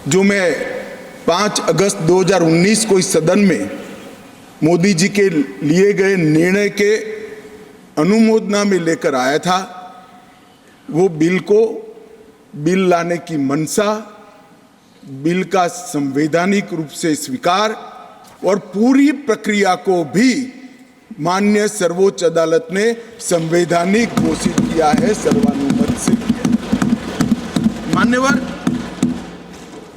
जो मैं 5 अगस्त 2019 को इस सदन में मोदी जी के लिए गए निर्णय के अनुमोदना में लेकर आया था, वो बिल लाने की मंशा, बिल का संवैधानिक रूप से स्वीकार और पूरी प्रक्रिया को भी माननीय सर्वोच्च अदालत ने संवैधानिक घोषित किया है, सर्वानुमत से किया। मान्यवर,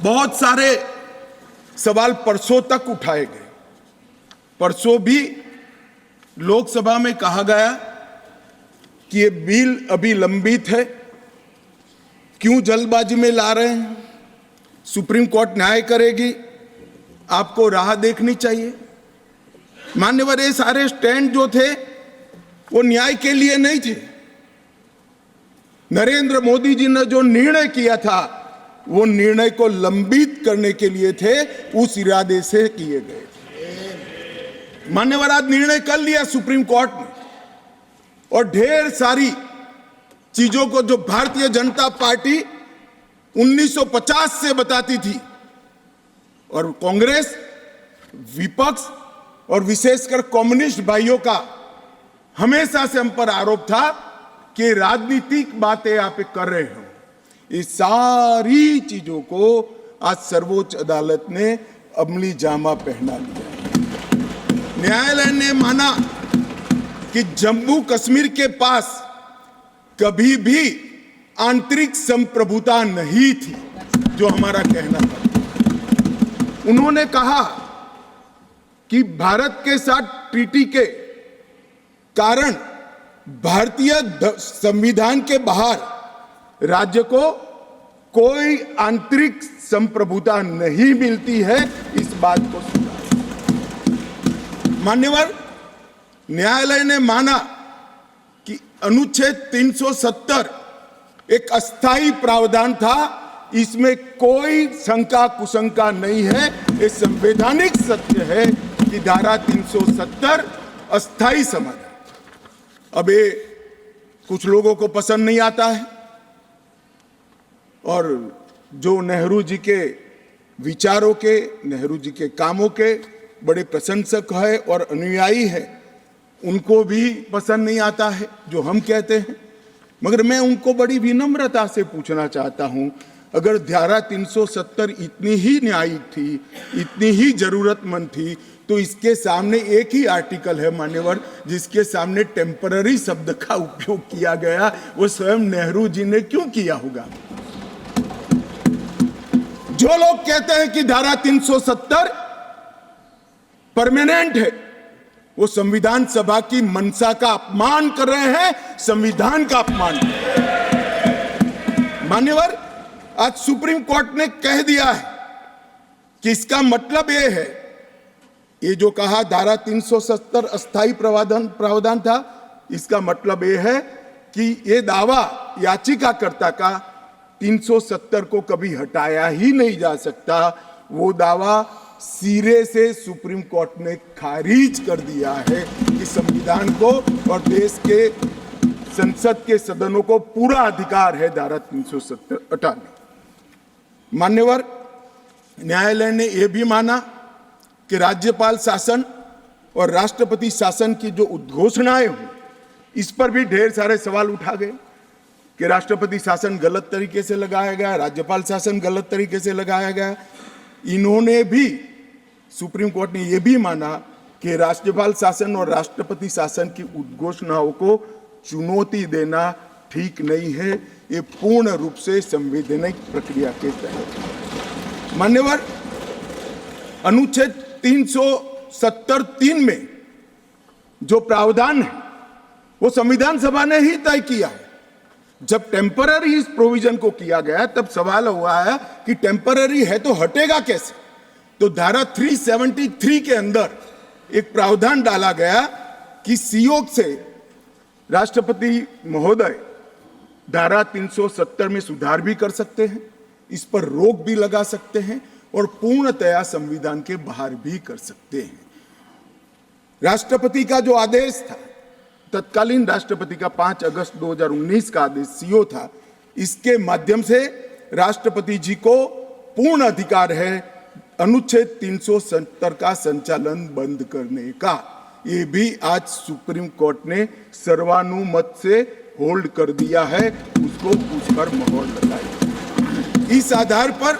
बहुत सारे सवाल परसों तक उठाए गए। परसों भी लोकसभा में कहा गया कि ये बिल अभी लंबित है, क्यों जल्दबाजी में ला रहे हैं, सुप्रीम कोर्ट न्याय करेगी, आपको राह देखनी चाहिए। मान्यवर, ये सारे स्टैंड जो थे वो न्याय के लिए नहीं थे। नरेंद्र मोदी जी ने जो निर्णय किया था वो निर्णय को लंबित करने के लिए थे, उस इरादे से किए गए थे। मान्यवर, आज निर्णय कर लिया सुप्रीम कोर्ट ने, और ढेर सारी चीजों को जो भारतीय जनता पार्टी 1950 से बताती थी, और कांग्रेस, विपक्ष और विशेषकर कम्युनिस्ट भाइयों का हमेशा से हम पर आरोप था कि राजनीतिक बातें आप कर रहे हो, ये सारी चीजों को आज सर्वोच्च अदालत ने अमली जामा पहना लिया। न्यायालय ने माना कि जम्मू कश्मीर के पास कभी भी आंतरिक संप्रभुता नहीं थी, जो हमारा कहना था। उन्होंने कहा कि भारत के साथ ट्रीटी के कारण भारतीय संविधान के बाहर राज्य को कोई आंतरिक संप्रभुता नहीं मिलती है, इस बात को सुना। मान्यवर, न्यायालय ने माना कि अनुच्छेद 370 एक अस्थायी प्रावधान था, इसमें कोई शंका कुशंका नहीं है, ये संवैधानिक सत्य है कि धारा 370 अस्थायी समाधान। अब ये कुछ लोगों को पसंद नहीं आता है, और जो नेहरू जी के विचारों के, नेहरू जी के कामों के बड़े प्रशंसक है और अनुयायी है, उनको भी पसंद नहीं आता है जो हम कहते हैं। मगर मैं उनको बड़ी विनम्रता से पूछना चाहता हूं, अगर धारा 370 इतनी ही न्यायिक थी, इतनी ही जरूरतमंद थी, तो इसके सामने एक ही आर्टिकल है मान्यवर, जिसके सामने टेम्पररी शब्द का उपयोग किया गया, वो स्वयं नेहरू जी ने क्यों किया होगा? जो लोग कहते हैं कि धारा 370 परमानेंट है, वो संविधान सभा की मंशा का अपमान कर रहे हैं, संविधान का अपमान। मान्यवर, आज सुप्रीम कोर्ट ने कह दिया है कि इसका मतलब यह है, ये जो कहा धारा 370 अस्थायी प्रावधान था, इसका मतलब यह है कि ये दावा याचिकाकर्ता का 370 को कभी हटाया ही नहीं जा सकता। वो दावा सिरे से सुप्रीम कोर्ट ने खारिज कर दिया है कि संविधान को और देश के संसद के सदनों को पूरा अधिकार है धारा 370 हटाने। मान्यवर, न्यायालय ने यह भी माना कि राज्यपाल शासन और राष्ट्रपति शासन की जो उद्घोषणाएं हुई, इस पर भी ढेर सारे सवाल उठा गए कि राष्ट्रपति शासन गलत तरीके से लगाया गया, राज्यपाल शासन गलत तरीके से लगाया गया। इन्होंने भी, सुप्रीम कोर्ट ने यह भी माना कि राज्यपाल शासन और राष्ट्रपति शासन की उद्घोषणाओं को चुनौती देना ठीक नहीं है, ये पूर्ण रूप से संवैधानिक प्रक्रिया के तहत। मान्यवर, अनुच्छेद 370(3) में जो प्रावधान है वो संविधान सभा ने ही तय किया है। जब टेम्पररी इस प्रोविजन को किया गया, तब सवाल हुआ है कि टेम्पररी है तो हटेगा कैसे? तो धारा 373 के अंदर एक प्रावधान डाला गया कि सीओक से राष्ट्रपति महोदय धारा 370 में सुधार भी कर सकते हैं, इस पर रोक भी लगा सकते हैं और पूर्णतया संविधान के बाहर भी कर सकते हैं। राष्ट्रपति का जो आदेश था, तत्कालीन राष्ट्रपति का 5 अगस्त 2019 का आदेश सीओ था, इसके माध्यम से राष्ट्रपति जी को पूर्ण अधिकार है अनुच्छेद 370 का संचालन बंद करने का। ये भी आज सुप्रीम कोर्ट ने सर्वानुमत से होल्ड कर दिया है, उसको उस पर मोहर लगाई। इस आधार पर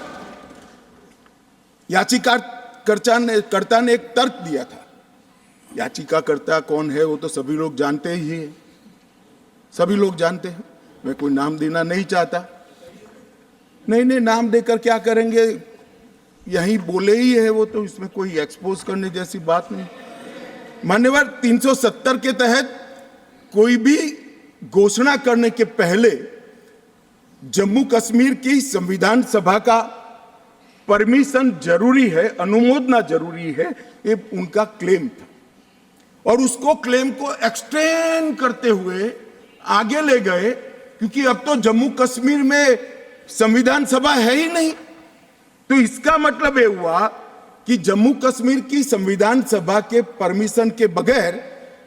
याचिकाकर्ता ने एक तर्क दिया था। याचिकाकर्ता कौन है वो तो सभी लोग जानते ही है, सभी लोग जानते हैं, मैं कोई नाम देना नहीं चाहता। नहीं, नाम देकर क्या करेंगे, यहीं बोले ही है वो, तो इसमें कोई एक्सपोज करने जैसी बात नहीं। मान्यवर 370 के तहत कोई भी घोषणा करने के पहले जम्मू कश्मीर की संविधान सभा का परमिशन जरूरी है, अनुमोदना जरूरी है, ये उनका क्लेम था। और उसको क्लेम को एक्सटेंड करते हुए आगे ले गए, क्योंकि अब तो जम्मू कश्मीर में संविधान सभा है ही नहीं। तो इसका मतलब ये हुआ कि जम्मू कश्मीर की संविधान सभा के परमिशन के बगैर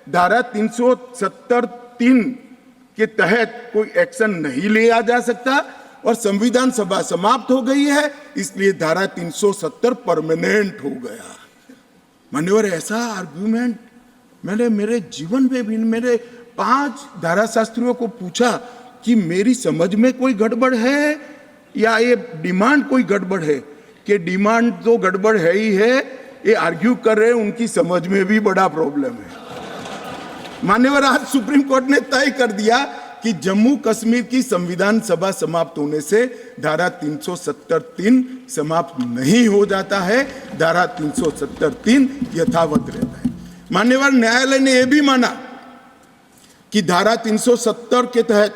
धारा 370(3) के तहत कोई एक्शन नहीं लिया जा सकता और संविधान सभा समाप्त हो गई है, इसलिए धारा 370 परमानेंट हो गया। मान्यवर, ऐसा आर्गुमेंट मैंने मेरे जीवन में भी, मेरे 5 धाराशास्त्रियों को पूछा कि मेरी समझ में कोई गड़बड़ है या ये डिमांड कोई गड़बड़ है, कि डिमांड तो गड़बड़ है ही है, ये आर्ग्यू कर रहे हैं उनकी समझ में भी बड़ा प्रॉब्लम है। मान्यवर, आज सुप्रीम कोर्ट ने तय कर दिया कि जम्मू कश्मीर की संविधान सभा समाप्त होने से धारा 370(3) समाप्त नहीं हो जाता है, धारा 370(3) यथावत रहता है। मान्यवर, न्यायालय ने यह भी माना कि धारा 370 के तहत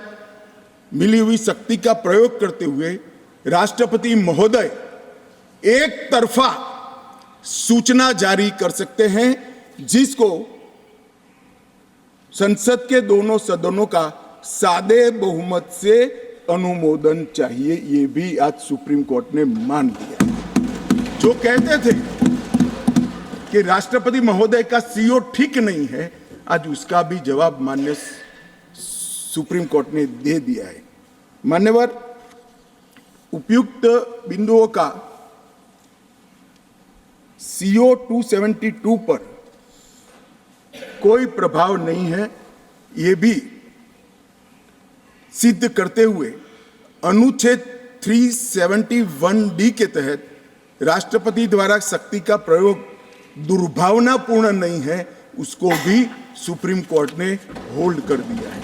मिली हुई शक्ति का प्रयोग करते हुए राष्ट्रपति महोदय एक तरफा सूचना जारी कर सकते हैं, जिसको संसद के दोनों सदनों का सादे बहुमत से अनुमोदन चाहिए। ये भी आज सुप्रीम कोर्ट ने मान लिया। जो कहते थे कि राष्ट्रपति महोदय का सीओ ठीक नहीं है, आज उसका भी जवाब माननीय सुप्रीम कोर्ट ने दे दिया है। मान्यवर, उपयुक्त बिंदुओं का सीओ 272 पर कोई प्रभाव नहीं है, ये भी सिद्ध करते हुए अनुच्छेद 371(d) के तहत राष्ट्रपति द्वारा शक्ति का प्रयोग दुर्भावनापूर्ण नहीं है, उसको भी सुप्रीम कोर्ट ने होल्ड कर दिया है।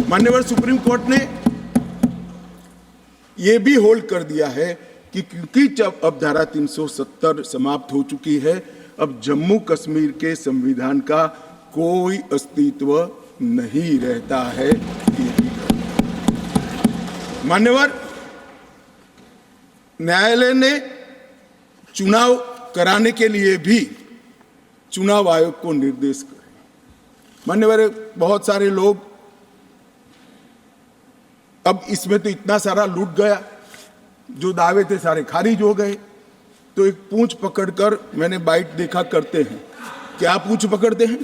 मान्यवर, सुप्रीम कोर्ट ने यह भी होल्ड कर दिया है कि क्योंकि जब अब धारा 370 समाप्त हो चुकी है, अब जम्मू कश्मीर के संविधान का कोई अस्तित्व नहीं रहता है। मान्यवर, न्यायालय ने चुनाव कराने के लिए भी चुनाव आयोग को निर्देश करे। मान्यवर, बहुत सारे लोग, अब इसमें तो इतना सारा लूट गया, जो दावे थे सारे खारिज हो गए। तो एक पूंछ पकड़कर मैंने बाइट देखा करते हैं, क्या पूंछ पकड़ते हैं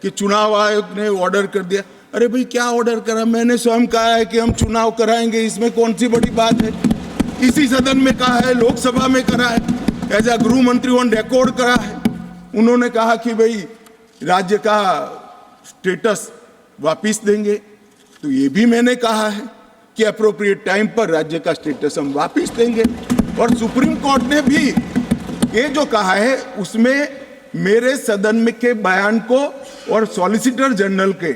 कि चुनाव आयोग ने ऑर्डर कर दिया। अरे भाई, क्या ऑर्डर करा? मैंने स्वयं कहा है कि हम चुनाव कराएंगे, इसमें कौन सी बड़ी बात है? इसी सदन में कहा है, लोकसभा में करा है, एज अ गृह मंत्री ऑन रिकॉर्ड करा है। उन्होंने कहा कि भाई राज्य का स्टेटस वापिस देंगे, तो ये भी मैंने कहा है कि अप्रोप्रिएट टाइम पर राज्य का स्टेटस हम वापिस देंगे। और सुप्रीम कोर्ट ने भी ये जो कहा है, उसमें मेरे सदन में के बयान को और सॉलिसिटर जनरल के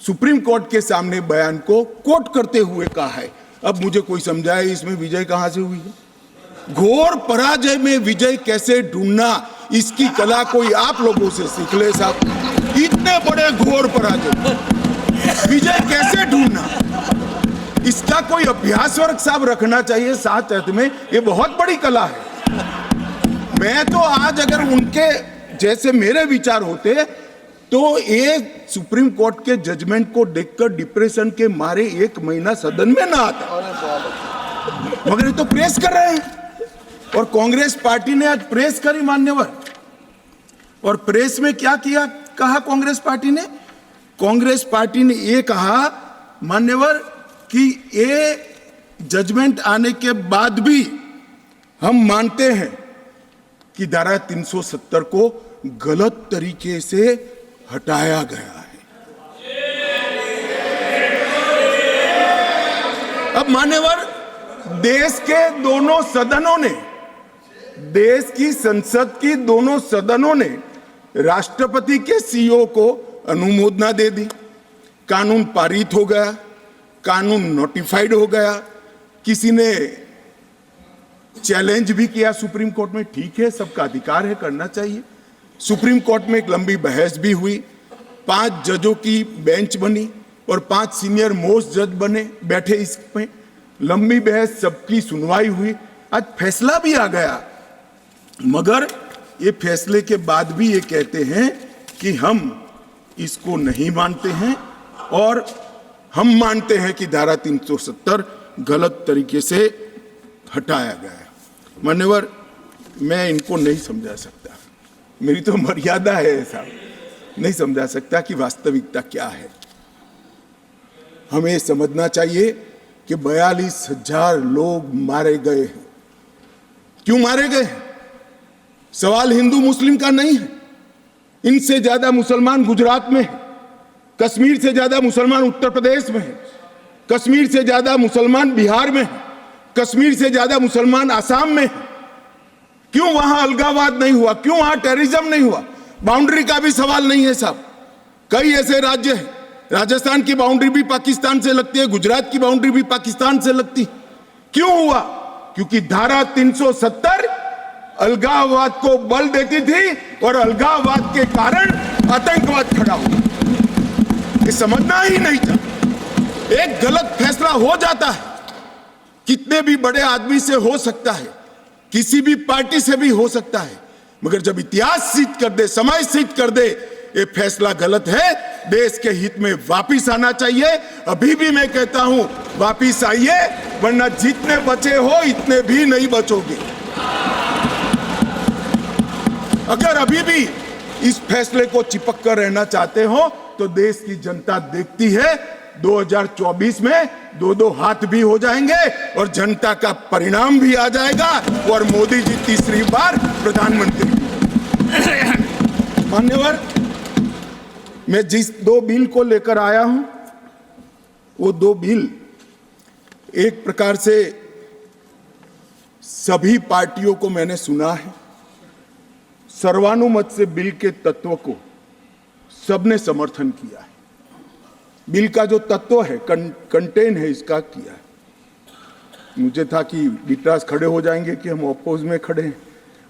सुप्रीम कोर्ट के सामने बयान को कोट करते हुए कहा है। अब मुझे कोई समझाए इसमें विजय कहां से हुई है? घोर पराजय में विजय कैसे ढूंढना, इसकी कला कोई आप लोगों से सीख ले साहब। इतने बड़े घोर पराजय, विजय कैसे ढूंढना, इसका कोई अभ्यास वर्ग साहब रखना चाहिए साथ साथ में। ये बहुत बड़ी कला है। मैं तो आज अगर उनके जैसे मेरे विचार होते तो ये सुप्रीम कोर्ट के जजमेंट को देखकर डिप्रेशन के मारे 1 महीना सदन में ना आता, मगर ये तो प्रेस कर रहे हैं। और कांग्रेस पार्टी ने आज प्रेस करी मान्यवर, और प्रेस में क्या किया, कहा कांग्रेस पार्टी ने? कांग्रेस पार्टी ने ये कहा मान्यवर कि ये जजमेंट आने के बाद भी हम मानते हैं कि धारा 370 को गलत तरीके से हटाया गया है। अब मान्यवर, देश के दोनों सदनों ने, देश की संसद की दोनों सदनों ने राष्ट्रपति के सीओ को अनुमोदना दे दी, कानून पारित हो गया, कानून नोटिफाइड हो गया, किसी ने चैलेंज भी किया सुप्रीम कोर्ट में, ठीक है, सबका अधिकार है, करना चाहिए। सुप्रीम कोर्ट में एक लंबी बहस भी हुई, 5 जजों की बेंच बनी और 5 सीनियर मोस्ट जज बने, बैठे इसमें, लंबी बहस, सबकी सुनवाई हुई, आज फैसला भी आ गया। मगर ये फैसले के बाद भी ये कहते हैं कि हम इसको नहीं मानते हैं और हम मानते हैं कि धारा 370 गलत तरीके से हटाया गया है। मान्यवर, मैं इनको नहीं समझा सकता, मेरी तो मर्यादा है ऐसा, नहीं समझा सकता कि वास्तविकता क्या है। हमें समझना चाहिए कि 42,000 लोग मारे गए हैं। क्यों मारे गए हैं? सवाल हिंदू मुस्लिम का नहीं है। इनसे ज्यादा मुसलमान गुजरात में है, कश्मीर से ज्यादा मुसलमान उत्तर प्रदेश में है, कश्मीर से ज्यादा मुसलमान बिहार में है, कश्मीर से ज्यादा मुसलमान आसाम में है। क्यों वहां अलगाववाद नहीं हुआ? क्यों वहां टेररिज्म नहीं हुआ? बाउंड्री का भी सवाल नहीं है साहब। कई ऐसे राज्य हैं, राजस्थान की बाउंड्री भी पाकिस्तान से लगती है, गुजरात की बाउंड्री भी पाकिस्तान से लगती है। क्यों हुआ? क्योंकि धारा 370 अलगाववाद को बल देती थी और अलगाववाद के कारण आतंकवाद खड़ा हुआ। ये समझना ही नहीं था। एक गलत फैसला हो जाता है, कितने भी बड़े आदमी से हो सकता है, किसी भी पार्टी से भी हो सकता है, मगर जब इतिहास सिद्ध कर दे, समय सिद्ध कर दे ये फैसला गलत है, देश के हित में वापिस आना चाहिए। अभी भी मैं कहता हूं, वापिस आइए, वरना जितने बचे हो इतने भी नहीं बचोगे। अगर अभी भी इस फैसले को चिपक कर रहना चाहते हो तो देश की जनता देखती है, 2024 में 2-2 हाथ भी हो जाएंगे और जनता का परिणाम भी आ जाएगा और मोदी जी तीसरी बार प्रधानमंत्री। मान्यवर, मैं जिस 2 बिल को लेकर आया हूं, वो 2 बिल एक प्रकार से सभी पार्टियों को मैंने सुना है, सर्वानुमत से बिल के तत्व को सबने समर्थन किया है। बिल का जो तत्व है, कंटेन है, इसका किया है। मुझे था कि विकास खड़े हो जाएंगे कि हम अपोज में खड़े हैं,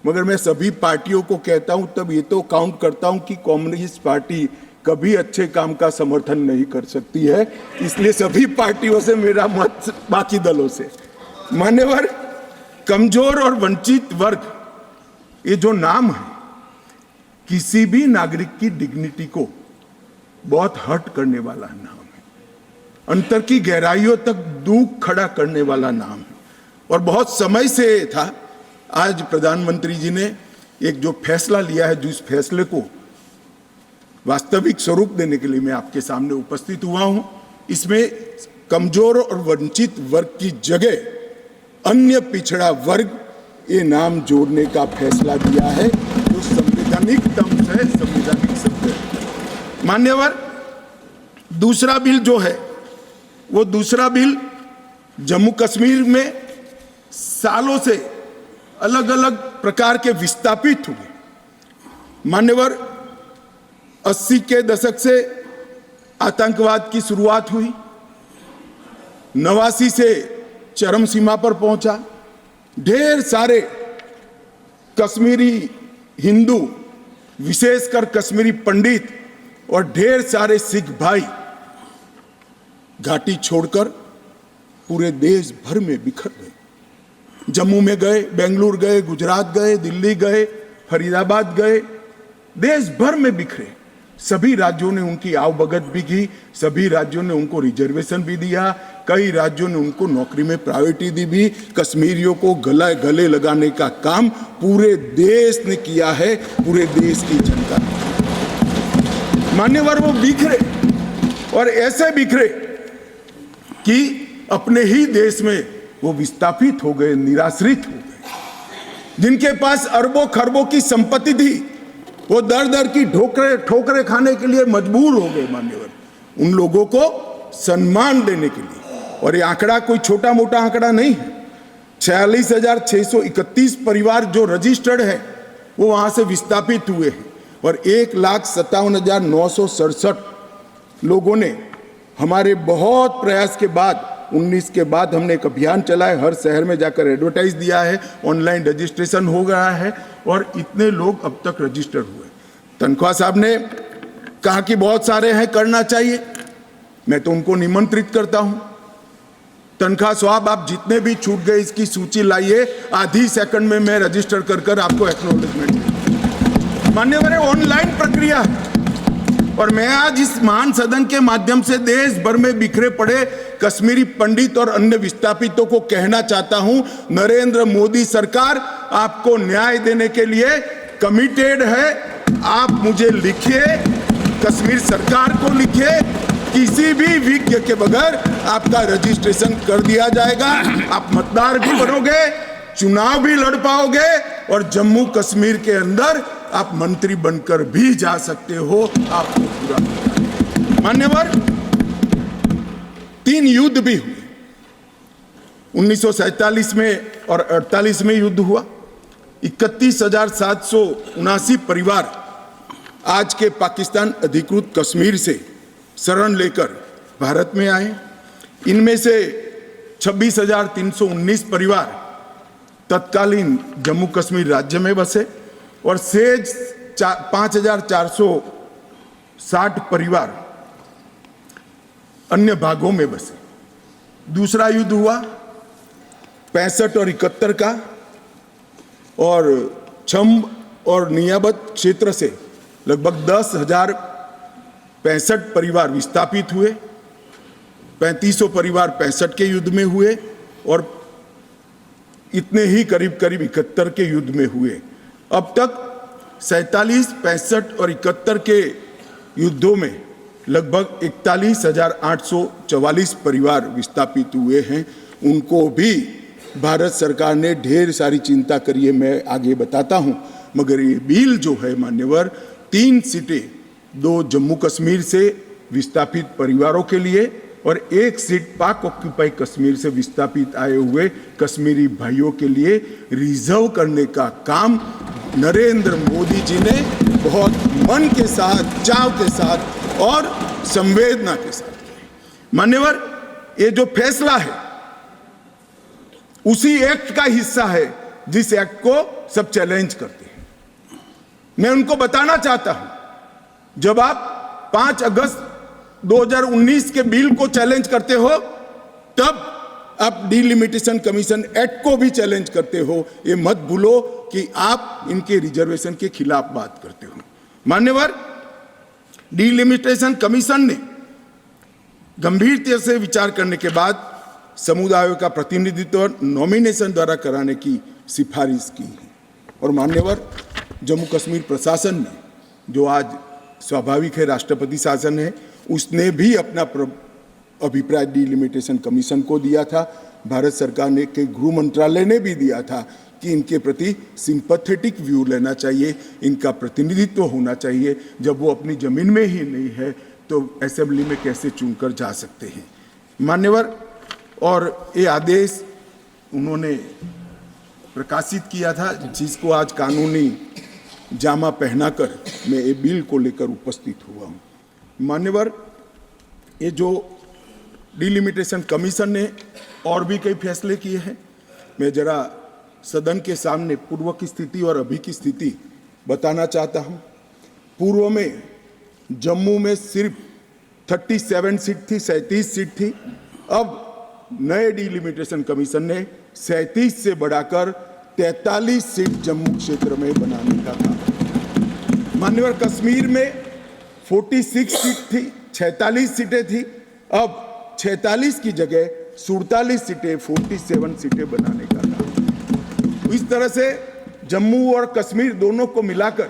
मगर मैं सभी पार्टियों को कहता हूं, तब ये तो काउंट करता हूं कि कम्युनिस्ट पार्टी कभी अच्छे काम का समर्थन नहीं कर सकती है, इसलिए सभी पार्टियों से मेरा मत बाकी दलों से। मान्यवर, कमजोर और वंचित वर्ग, ये जो नाम है, किसी भी नागरिक की डिग्निटी को बहुत हर्ट करने वाला नाम है, अंतर की गहराइयों तक दुख खड़ा करने वाला नाम है और बहुत समय से था। आज प्रधानमंत्री जी ने एक जो फैसला लिया है, जिस फैसले को वास्तविक स्वरूप देने के लिए मैं आपके सामने उपस्थित हुआ हूं, इसमें कमजोर और वंचित वर्ग की जगह अन्य पिछड़ा वर्ग ये नाम जोड़ने का फैसला दिया है, जो संवैधानिक दम से संवैधानिक शब्द है। मान्यवर, दूसरा बिल जो है, वो दूसरा बिल जम्मू कश्मीर में सालों से अलग अलग प्रकार के विस्थापित हुए। मान्यवर, 80 के दशक से आतंकवाद की शुरुआत हुई, 89 से चरम सीमा पर पहुंचा। ढेर सारे कश्मीरी हिंदू, विशेषकर कश्मीरी पंडित और ढेर सारे सिख भाई घाटी छोड़कर पूरे देश भर में बिखर गए। जम्मू में गए, बेंगलुरु गए, गुजरात गए, दिल्ली गए, फरीदाबाद गए, देश भर में बिखरे। सभी राज्यों ने उनकी आवभगत भी की, सभी राज्यों ने उनको रिजर्वेशन भी दिया, कई राज्यों ने उनको नौकरी में प्रायोरिटी दी भी। कश्मीरियों को गले लगाने का काम पूरे देश ने किया है, पूरे देश की जनता ने। मान्यवर, वो बिखरे और ऐसे बिखरे कि अपने ही देश में वो विस्थापित हो गए, निराश्रित हो गए। जिनके पास अरबों खरबों की संपत्ति थी, वो दर दर की ठोकरे खाने के लिए मजबूर हो गए मान्यवर, उन लोगों को सम्मान देने के लिए। और ये आंकड़ा कोई छोटा मोटा आंकड़ा नहीं है। 46,631 परिवार जो रजिस्टर्ड है वो वहां से विस्थापित हुए हैं और 1,57,967 लोगों ने हमारे बहुत प्रयास के बाद 19 के बाद हमने एक अभियान चलाया, हर शहर में जाकर एडवर्टाइज दिया है, ऑनलाइन रजिस्ट्रेशन हो गया है और इतने लोग अब तक रजिस्टर हुए। तनख्वाह साहब ने कहा कि बहुत सारे हैं, करना चाहिए। मैं तो उनको निमंत्रित करता हूं, तनख्वाह साहब आप जितने भी छूट गए इसकी सूची लाइए, आधी सेकंड में मैं रजिस्टर कर आपको एक्नॉलेजमेंट। मान्यवर, ऑनलाइन प्रक्रिया है और मैं आज इस महान सदन के माध्यम से देश भर में बिखरे पड़े कश्मीरी पंडित और अन्य विस्थापितों को कहना चाहता हूं, नरेंद्र मोदी सरकार आपको न्याय देने के लिए कमिटेड है। आप मुझे लिखिए, कश्मीर सरकार को लिखिए, किसी भी विज्ञ के बगैर आपका रजिस्ट्रेशन कर दिया जाएगा। आप मतदार भी बनोगे, चुनाव भी लड़ पाओगे और जम्मू कश्मीर के अंदर आप मंत्री बनकर भी जा सकते हो। आपको पूरा मान्यवर, 3 युद्ध भी हुए। 1947 में और 48 में युद्ध हुआ। 31,779 परिवार आज के पाकिस्तान अधिकृत कश्मीर से शरण लेकर भारत में आए। इनमें से 26,319 परिवार तत्कालीन जम्मू कश्मीर राज्य में बसे और शेष 5,460 परिवार अन्य भागों में बसे। दूसरा युद्ध हुआ 65 और 71 का और छम्ब और नियाबत क्षेत्र से लगभग 10,065 परिवार विस्थापित हुए। 3500 परिवार 65 के युद्ध में हुए और इतने ही करीब 71 के युद्ध में हुए। अब तक 47, 65 और 71 के युद्धों में लगभग 41,844 परिवार विस्थापित हुए हैं। उनको भी भारत सरकार ने ढेर सारी चिंता करी है, मैं आगे बताता हूं। मगर ये बिल जो है मान्यवर, 3 सीटें, 2 जम्मू कश्मीर से विस्थापित परिवारों के लिए और 1 सीट पाक ऑक्यूपाई कश्मीर से विस्थापित आए हुए कश्मीरी भाइयों के लिए रिजर्व करने का काम नरेंद्र मोदी जी ने बहुत मन के साथ, चाव के साथ और संवेदना के साथ किया। मान्यवर, ये जो फैसला है उसी एक्ट का हिस्सा है जिस एक्ट को सब चैलेंज करते हैं। मैं उनको बताना चाहता हूं, जब आप 5 अगस्त 2019 के बिल को चैलेंज करते हो तब आप डिलिमिटेशन कमीशन एक्ट को भी चैलेंज करते हो। ये मत भूलो कि आप इनके रिजर्वेशन के खिलाफ बात करते हो। मान्यवर, डिलिमिटेशन कमीशन ने गंभीरता से विचार करने के बाद समुदायों का प्रतिनिधित्व नॉमिनेशन द्वारा कराने की सिफारिश की है। और मान्यवर, जम्मू कश्मीर प्रशासन ने, जो आज स्वाभाविक है राष्ट्रपति शासन है, उसने भी अपना अभिप्राय डिलिमिटेशन कमीशन को दिया था। भारत सरकार ने के गृह मंत्रालय ने भी दिया था कि इनके प्रति सिंपैथेटिक व्यू लेना चाहिए, इनका प्रतिनिधित्व होना चाहिए। जब वो अपनी जमीन में ही नहीं है तो असेंबली में कैसे चुनकर जा सकते हैं। मान्यवर, और ये आदेश उन्होंने प्रकाशित किया था, जिसको आज कानूनी जामा पहनाकर मैं ये बिल को लेकर उपस्थित हुआ हूँ। मान्यवर, ये जो डिलिमिटेशन कमीशन ने और भी कई फैसले किए हैं, मैं जरा सदन के सामने पूर्व की स्थिति और अभी की स्थिति बताना चाहता हूँ। पूर्व में जम्मू में सिर्फ 37 सीट थी, 37 सीट थी। अब नए डिलिमिटेशन कमीशन ने 37 से बढ़ाकर 43 सीट जम्मू क्षेत्र में बनाने का काम। मान्यवर, कश्मीर में 46 सीट थी, 46 सीटें थी। अब 46 की जगह 47 सीटें, 47 सीटें बनाने का काम। इस तरह से जम्मू और कश्मीर दोनों को मिलाकर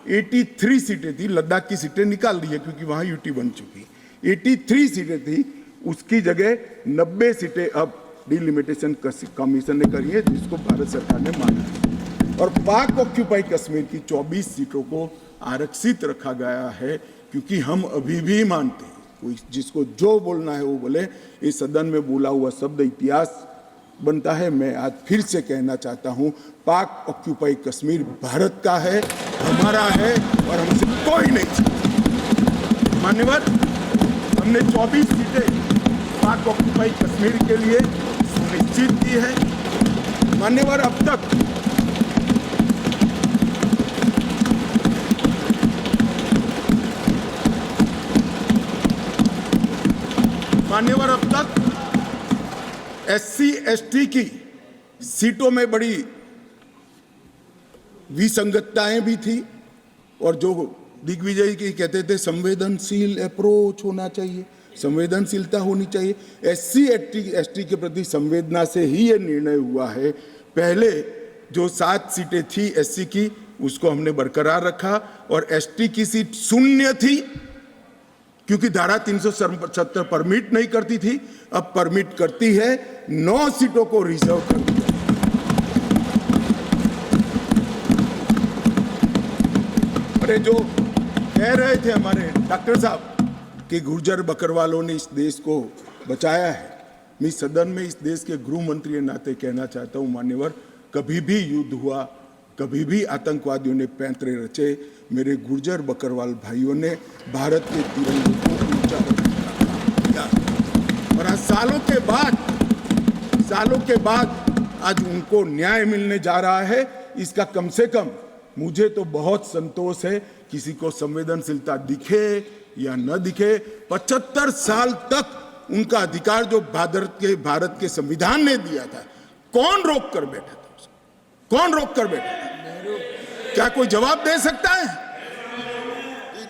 83 सीटें थी। लद्दाख की सीटें निकाल दी है क्योंकि वहां यूटी बन चुकी। 83 सीटें थी, उसकी जगह 90 सीटें अब डिलिमिटेशन कमीशन ने करी है, जिसको भारत सरकार ने माना है। और पाक ऑक्यूपाई कश्मीर की 24 सीटों को आरक्षित रखा गया है, क्योंकि हम अभी भी मानते हैं, कोई जिसको जो बोलना है वो बोले, इस सदन में बोला हुआ शब्द इतिहास बनता है। मैं आज फिर से कहना चाहता हूं, पाक ऑक्यूपाई कश्मीर भारत का है, हमारा है और हमसे कोई नहीं छीन। मान्यवर, हमने 24 सीटें पाक ऑक्यूपाई कश्मीर के लिए सुनिश्चित की है। मान्यवर, अब तक SC ST की सीटों में बड़ी विसंगतताएं भी थी, और जो दिग्विजय की कहते थे संवेदनशील अप्रोच होना चाहिए, संवेदनशीलता होनी चाहिए। SC ST के प्रति संवेदना से ही ये निर्णय हुआ है। पहले जो 7 सीटें थी SC की, उसको हमने बरकरार रखा, और ST की सीट शून्य थी, क्योंकि धारा 370 परमिट नहीं करती थी, अब परमिट करती है। 9 सीटों को रिजर्व कर दिया। अरे जो कह रहे थे हमारे डॉक्टर साहब कि गुर्जर बकरवालों ने इस देश को बचाया है, मैं सदन में इस देश के गृह मंत्री के नाते कहना चाहता हूं, मान्यवर, कभी भी युद्ध हुआ, कभी भी आतंकवादियों ने पैंतरे रचे, मेरे गुर्जर बकरवाल भाइयों ने भारत के तिरंगे को ऊंचा रखा। और आज सालों के बाद आज उनको न्याय मिलने जा रहा है। इसका कम से कम मुझे तो बहुत संतोष है। किसी को संवेदनशीलता दिखे या न दिखे, 75 साल तक उनका अधिकार जो भारत के संविधान ने दिया था, कौन रोक कर बैठा था? कौन रोक कर बैठा था? क्या कोई जवाब दे सकता है?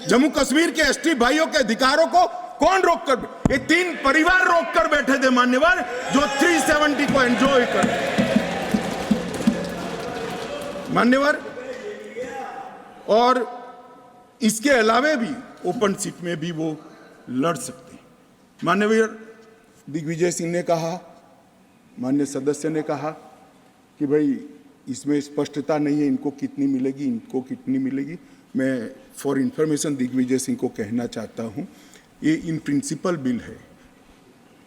जम्मू कश्मीर के ST भाइयों के अधिकारों को कौन रोक कर? ये 3 परिवार रोक कर बैठे थे मान्यवर, जो 370 को एंजॉय कर मान्यवर। और इसके अलावे भी ओपन सीट में भी वो लड़ सकते हैं। माननीय दिग्विजय सिंह ने कहा, माननीय सदस्य ने कहा कि भाई इसमें स्पष्टता नहीं है, इनको कितनी मिलेगी, इनको कितनी मिलेगी। मैं फॉर इंफॉर्मेशन दिग्विजय सिंह को कहना चाहता हूँ, ये इन प्रिंसिपल बिल है।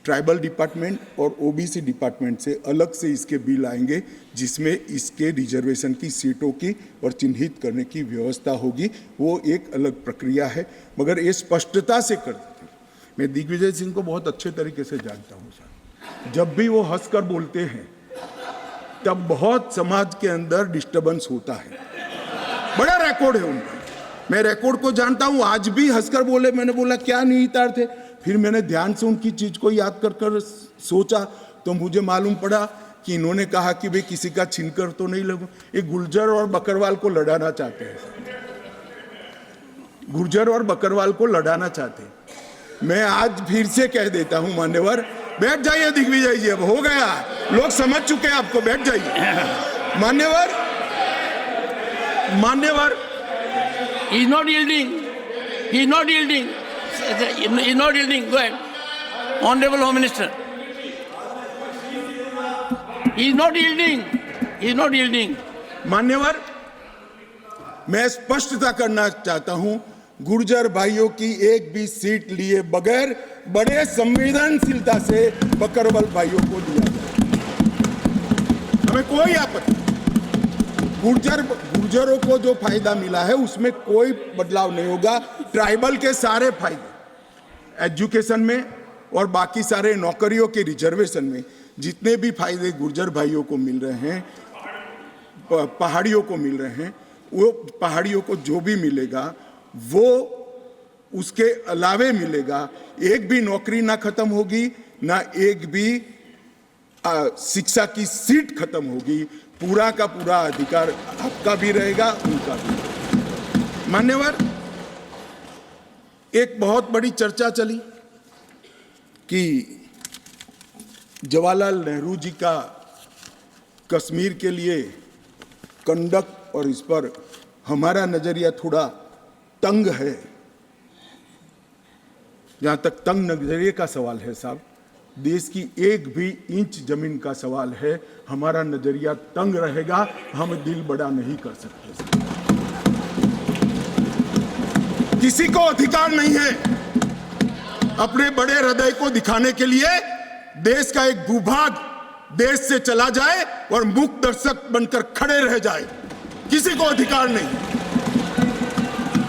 ट्राइबल डिपार्टमेंट और OBC डिपार्टमेंट से अलग से इसके बिल आएंगे, जिसमें इसके रिजर्वेशन की सीटों की और चिन्हित करने की व्यवस्था होगी। वो एक अलग प्रक्रिया है, मगर ये स्पष्टता से कर देते हैं। मैं दिग्विजय सिंह को बहुत अच्छे तरीके से जानता हूँ सर। जब भी वो हंसकर बोलते हैं तब बहुत समाज के अंदर डिस्टर्बेंस होता है। बड़ा रिकॉर्ड है उनका, मैं रिकॉर्ड को जानता हूँ। आज भी हंसकर बोले, मैंने बोला क्या निहितार्थ थे, फिर मैंने ध्यान से उनकी चीज को याद कर सोचा, तो मुझे मालूम पड़ा कि इन्होंने कहा कि भाई किसी का छीनकर तो नहीं लगूं। ये गुर्जर और बकरवाल को लड़ाना चाहते हैं, गुर्जर और बकरवाल को लड़ाना चाहते हैं। मैं आज फिर से कह देता हूं, मान्यवर, बैठ जाइए दिग्विजय जी, अब हो गया, लोग समझ चुके हैं आपको, बैठ जाइए। मान्यवर He is not yielding. He is not yielding. He is not yielding. Go ahead. Honorable Home Minister. He is not yielding. He is not yielding. मान्यवर, मैं स्पष्टता करना चाहता हूं, गुर्जर भाइयों की एक भी सीट लिए बगैर बड़े संवेदनशीलता से बकरवाल भाइयों को दिया जाए। हमें कोई आपत्ति, गुर्जरों को जो फायदा मिला है उसमें कोई बदलाव नहीं होगा। ट्राइबल के सारे फायदे एजुकेशन में और बाकी सारे नौकरियों के रिजर्वेशन में जितने भी फायदे गुर्जर भाइयों को मिल रहे हैं, पहाड़ियों को मिल रहे हैं, वो पहाड़ियों को जो भी मिलेगा वो उसके अलावे मिलेगा। एक भी नौकरी ना खत्म होगी, ना एक भी शिक्षा की सीट खत्म होगी। पूरा का पूरा अधिकार आपका भी रहेगा, उनका भी। मान्यवर, एक बहुत बड़ी चर्चा चली कि जवाहरलाल नेहरू जी का कश्मीर के लिए कंडक्ट, और इस पर हमारा नजरिया थोड़ा तंग है। जहां तक तंग नजरिए का सवाल है साहब, देश की एक भी इंच जमीन का सवाल है, हमारा नजरिया तंग रहेगा, हम दिल बड़ा नहीं कर सकते। किसी को अधिकार नहीं है अपने बड़े हृदय को दिखाने के लिए देश का एक भूभाग देश से चला जाए और मूक दर्शक बनकर खड़े रह जाए, किसी को अधिकार नहीं।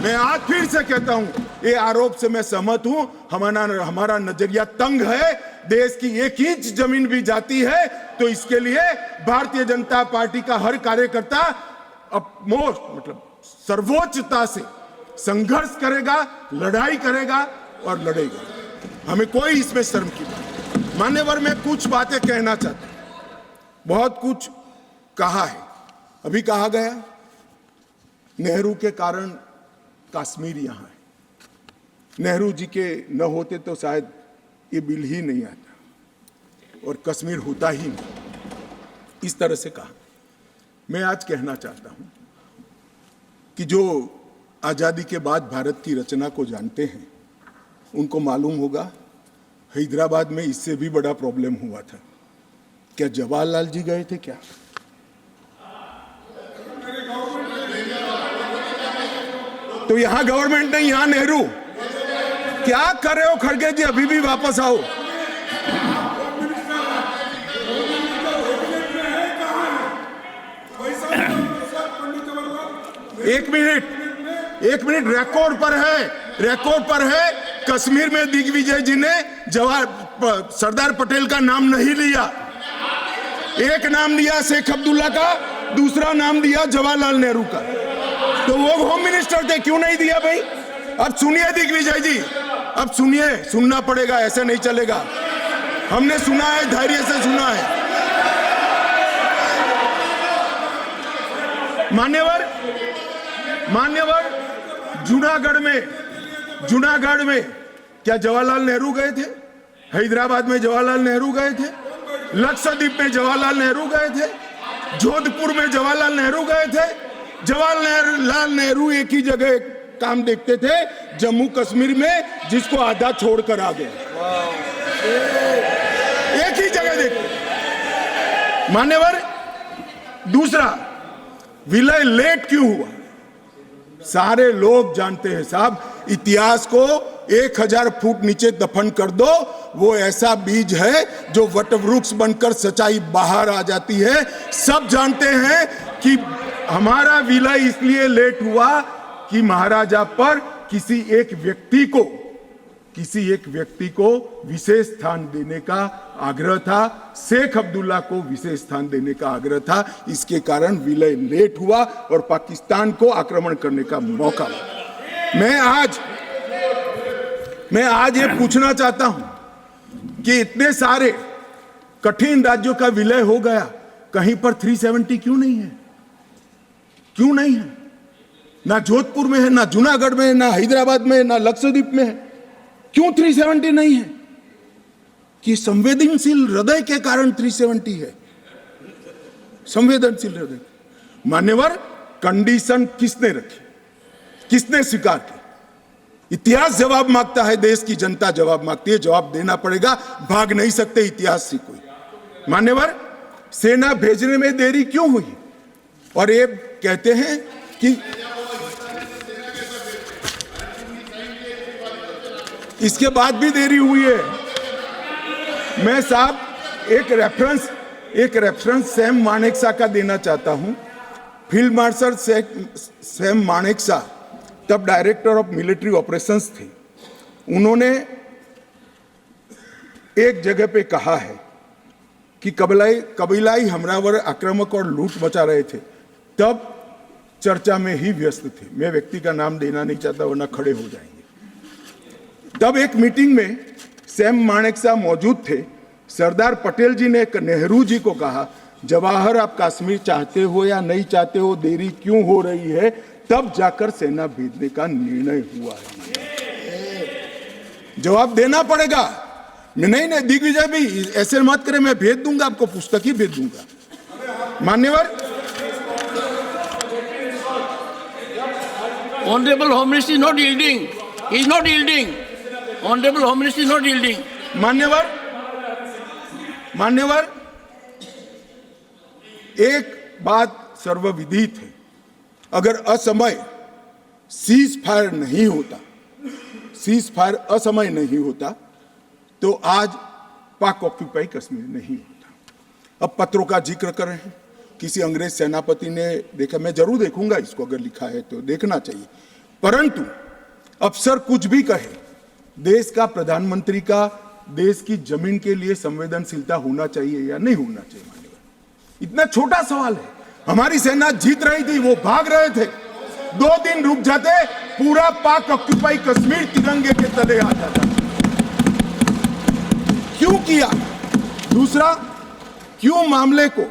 मैं आज फिर से कहता हूं, ये आरोप से मैं सहमत हूं, हमारा नजरिया तंग है। देश की एक इंच जमीन भी जाती है तो इसके लिए भारतीय जनता पार्टी का हर कार्यकर्ता सर्वोच्चता से संघर्ष करेगा, लड़ाई करेगा और लड़ेगा। हमें कोई इसमें शर्म की बात नहीं। मान्यवर, मैं कुछ बातें कहना चाहता हूं। बहुत कुछ कहा है, अभी कहा गया नेहरू के कारण कश्मीर यहां है, नेहरू जी के न होते तो शायद ये बिल ही नहीं आता और कश्मीर होता ही नहीं, इस तरह से कहा। मैं आज कहना चाहता हूं कि जो आजादी के बाद भारत की रचना को जानते हैं उनको मालूम होगा हैदराबाद में इससे भी बड़ा प्रॉब्लम हुआ था। क्या जवाहरलाल जी गए थे क्या? तो यहां गवर्नमेंट नहीं, यहां नेहरू। क्या कर रहे हो खड़गे जी? अभी भी वापस आओ। एक मिनट, रिकॉर्ड पर है। कश्मीर में दिग्विजय जी ने सरदार पटेल का नाम नहीं लिया। एक नाम लिया शेख अब्दुल्ला का, दूसरा नाम दिया जवाहरलाल नेहरू का। तो वो होम मिनिस्टर थे, क्यों नहीं दिया भाई? अब सुनिए दिग्विजय जी, अब सुनिए, सुनना पड़ेगा, ऐसे नहीं चलेगा। हमने सुना है, धैर्य से सुना है। मान्यवर, जूनागढ़ में क्या जवाहरलाल नेहरू गए थे? हैदराबाद में जवाहरलाल नेहरू गए थे, लक्षद्वीप में जवाहरलाल नेहरू गए थे, जोधपुर में जवाहरलाल नेहरू गए थे। जवाहरलाल नेहरू एक ही जगह काम देखते थे, जम्मू कश्मीर में, जिसको आधा छोड़कर आ गए। एक ही जगह देखते। मान्यवर, दूसरा, विलय लेट क्यों हुआ? सारे लोग जानते हैं साहब, इतिहास को 1000 फुट नीचे दफन कर दो, वो ऐसा बीज है जो वटवृक्ष बनकर सच्चाई बाहर आ जाती है। सब जानते हैं कि हमारा विलय इसलिए लेट हुआ कि महाराजा पर किसी एक व्यक्ति को विशेष स्थान देने का आग्रह था, शेख अब्दुल्ला को विशेष स्थान देने का आग्रह था। इसके कारण विलय लेट हुआ और पाकिस्तान को आक्रमण करने का मौका मिला। मैं आज ये पूछना चाहता हूं कि इतने सारे कठिन राज्यों का विलय हो गया, कहीं पर 370 क्यों नहीं है? क्यों नहीं है? ना जोधपुर में है, ना जूनागढ़ में है, ना हैदराबाद में है, ना लक्षद्वीप में है। क्यों 370 नहीं है? कि संवेदनशील हृदय के कारण 370 है। संवेदनशील हृदय। मान्यवर, कंडीशन किसने रखी, किसने स्वीकार की? इतिहास जवाब मांगता है, देश की जनता जवाब मांगती है, जवाब देना पड़ेगा, भाग नहीं सकते इतिहास से कोई। मान्यवर, सेना भेजने में देरी क्यों हुई? और ये कहते हैं कि इसके बाद भी देरी हुई है। मैं साहब एक रेफरेंस सैम मानेकशॉ का देना चाहता हूं। फील्ड मार्शल सैम मानेकशॉ तब डायरेक्टर ऑफ मिलिट्री ऑपरेशंस थे। उन्होंने एक जगह पे कहा है कि कबीलाई हमलावर आक्रामक और लूट मचा रहे थे, तब चर्चा में ही व्यस्त थे। मैं व्यक्ति का नाम देना नहीं चाहता वरना खड़े हो जाएंगे। तब एक मीटिंग में सैम मानेकशॉ मौजूद थे। सरदार पटेल जी ने नेहरू जी को कहा, जवाहर आप कश्मीर चाहते हो या नहीं चाहते हो, देरी क्यों हो रही है? तब जाकर सेना भेजने का निर्णय हुआ है। जवाब देना पड़ेगा। नहीं दिग्विजय भी ऐसे मत करे, मैं भेज दूंगा आपको, पुस्तक ही भेज दूंगा। मान्यवर, Honorable Home Minister is not yielding. He is not yielding. Honorable Home Minister is not yielding. मान्यवर, मान्यवर, एक बात सर्वविदित है, अगर असमय सीज फायर नहीं होता, सीज फायर असमय नहीं होता तो आज पाक ऑक्यूपाई कश्मीर नहीं होता। अब पत्रों का जिक्र कर रहे हैं, किसी अंग्रेज सेनापति ने देखा, मैं जरूर देखूंगा इसको, अगर लिखा है तो देखना चाहिए, परंतु अफसर कुछ भी कहे, देश का प्रधानमंत्री का देश की जमीन के लिए संवेदनशीलता होना चाहिए या नहीं होना चाहिए? मान्यवर, इतना छोटा सवाल है। हमारी सेना जीत रही थी, वो भाग रहे थे, 2 दिन रुक जाते, पूरा पाक ऑक्यूपाई कश्मीर तिरंगे के तले आ जाता। क्यों किया? दूसरा, क्यों मामले को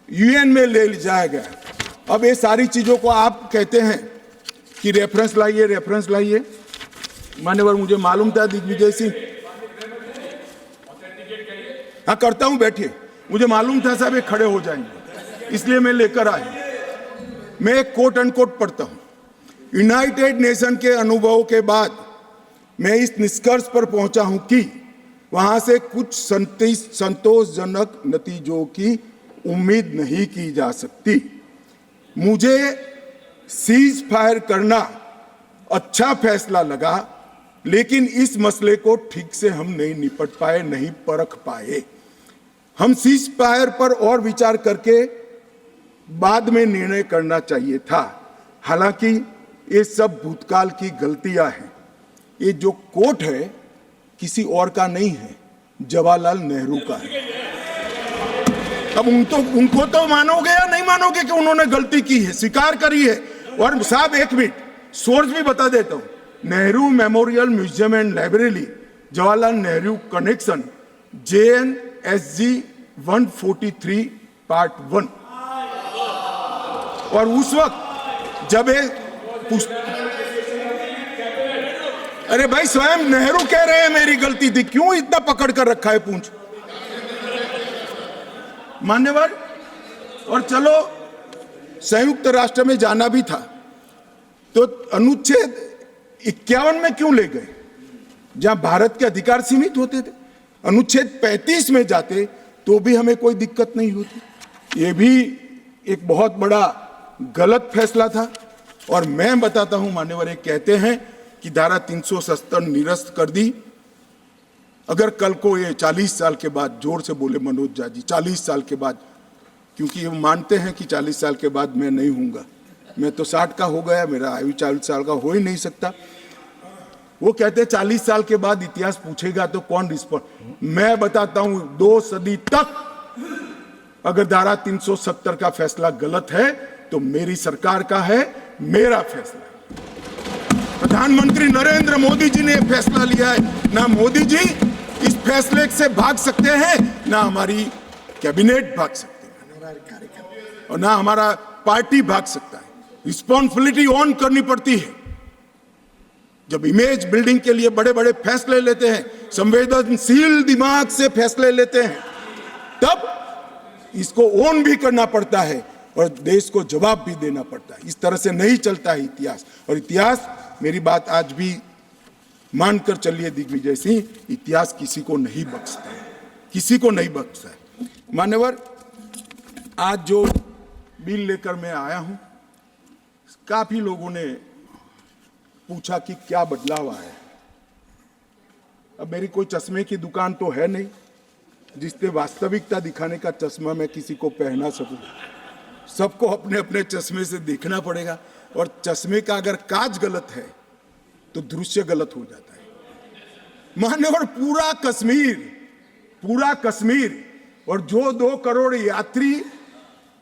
यूएन में ले जाया गया? अब ये सारी चीजों को आप कहते हैं कि रेफरेंस लाइए, रेफरेंस लाइए। मान्यवर, मुझे मालूम था दिग्विजय सिंह, हाँ करता हूं, बैठिए, मुझे मालूम था साहब ये खड़े हो जाएंगे, इसलिए मैं लेकर आया। मैं एक कोट अनकोट पढ़ता हूं। यूनाइटेड नेशन के अनुभवों के बाद मैं इस निष्कर्ष पर पहुंचा हूं कि वहां से कुछ संतोषजनक नतीजों की उम्मीद नहीं की जा सकती। मुझे सीज फायर करना अच्छा फैसला लगा, लेकिन इस मसले को ठीक से हम नहीं निपट पाए, नहीं परख पाए। हम सीज फायर पर और विचार करके बाद में निर्णय करना चाहिए था। हालांकि ये सब भूतकाल की गलतियां हैं। ये जो कोट है किसी और का नहीं है, जवाहरलाल नेहरू का है। अब उनको तो मानोगे या नहीं मानोगे कि उन्होंने गलती की है, स्वीकार करी है। और साहब एक मिनट, सोर्स भी बता देता हूं, Nehru memorial museum and library, Jawaharlal Nehru connection, JNSG 143 part 1। और उस वक्त जब ये अरे भाई, स्वयं नेहरू कह रहे हैं मेरी गलती थी, क्यों इतना पकड़ कर रखा है पूंछ? मान्यवर, और चलो संयुक्त राष्ट्र में जाना भी था तो अनुच्छेद 51 में क्यों ले गए, जहां भारत के अधिकार सीमित होते थे? अनुच्छेद 35 में जाते तो भी हमें कोई दिक्कत नहीं होती। ये भी एक बहुत बड़ा गलत फैसला था। और मैं बताता हूं मान्यवर, एक कहते हैं कि धारा 370 निरस्त कर दी। अगर कल को ये 40 साल के बाद, जोर से बोले मनोज झा जी, 40 साल के बाद, क्योंकि ये मानते हैं कि 40 साल के बाद मैं नहीं हूंगा, मैं तो 60 का हो गया, मेरा आयु 40 साल का हो ही नहीं सकता। वो कहते हैं 40 साल के बाद इतिहास पूछेगा तो कौन रिस्पॉन्ड? मैं बताता हूं, 2 सदी तक अगर धारा 370 का फैसला गलत है तो मेरी सरकार का है, मेरा फैसला। प्रधानमंत्री नरेंद्र मोदी जी ने फैसला लिया है। ना मोदी जी इस फैसले से भाग सकते हैं, ना हमारी कैबिनेट भाग सकते हैं, और ना हमारा पार्टी भाग सकता है। रिस्पॉन्सिबिलिटी ऑन करनी पड़ती है। जब इमेज बिल्डिंग के लिए बड़े बड़े फैसले लेते हैं, संवेदनशील दिमाग से फैसले लेते हैं, तब इसको ऑन भी करना पड़ता है और देश को जवाब भी देना पड़ता है। इस तरह से नहीं चलता है इतिहास। और इतिहास, मेरी बात आज भी मानकर चलिए दिग्विजय सिंह, इतिहास किसी को नहीं बख्शता है, किसी को नहीं बख्शता है। मान्यवर, आज जो बिल लेकर मैं आया हूं, काफी लोगों ने पूछा कि क्या बदलाव आया है। अब मेरी कोई चश्मे की दुकान तो है नहीं जिससे वास्तविकता दिखाने का चश्मा मैं किसी को पहना सकूं। सबको अपने अपने चश्मे से देखना पड़ेगा, और चश्मे का अगर कांच गलत है तो दृश्य गलत हो जाता है। मान्यवर, पूरा कश्मीर और जो 2 करोड़ यात्री